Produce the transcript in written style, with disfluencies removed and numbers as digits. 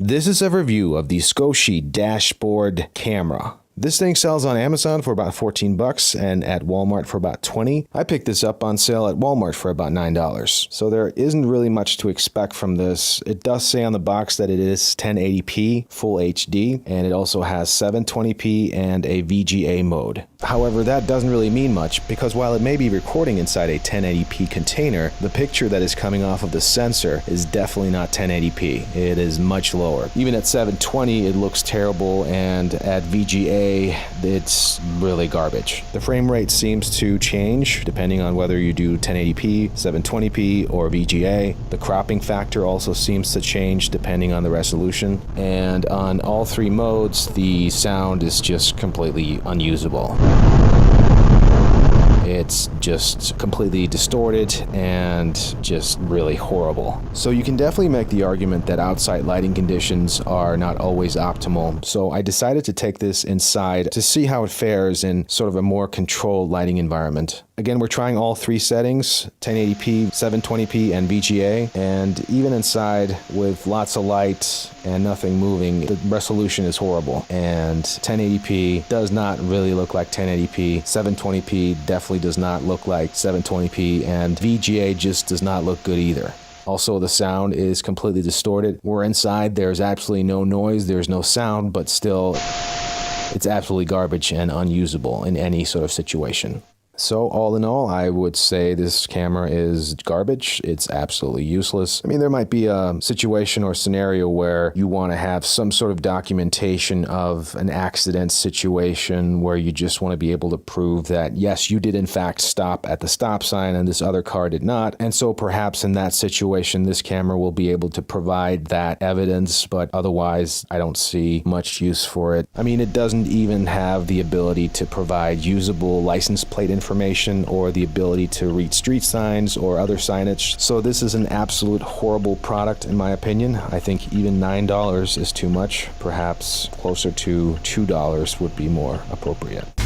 This is a review of the Scosche dashboard camera. This thing sells on Amazon for about 14 bucks and at Walmart for about 20. I picked this up on sale at Walmart for about $9. So there isn't really much to expect from this. It does say on the box that it is 1080p full HD, and it also has 720p and a VGA mode. However, that doesn't really mean much because while it may be recording inside a 1080p container, the picture that is coming off of the sensor is definitely not 1080p. It is much lower. Even at 720, it looks terrible, and at VGA, it's really garbage. The frame rate seems to change depending on whether you do 1080p, 720p, or VGA. The cropping factor also seems to change depending on the resolution. And on all three modes, the sound is just completely unusable. It's just completely distorted and just really horrible. So you can definitely make the argument that outside lighting conditions are not always optimal. So I decided to take this inside to see how it fares in sort of a more controlled lighting environment. Again, we're trying all three settings, 1080p, 720p, and VGA. And even inside with lots of light and nothing moving, the resolution is horrible. And 1080p does not really look like 1080p. 720p definitely does not look like 720p. And VGA just does not look good either. Also, the sound is completely distorted. We're inside, there's absolutely no noise, there's no sound, but still, it's absolutely garbage and unusable in any sort of situation. So all in all, I would say this camera is garbage. It's absolutely useless. I mean, there might be a situation or scenario where you want to have some sort of documentation of an accident situation where you just want to be able to prove that, yes, you did in fact stop at the stop sign and this other car did not. And so perhaps in that situation, this camera will be able to provide that evidence, but otherwise I don't see much use for it. I mean, it doesn't even have the ability to provide usable license plate information or the ability to read street signs or other signage. So this is an absolute horrible product in my opinion. I think even $9 is too much. Perhaps closer to $2 would be more appropriate.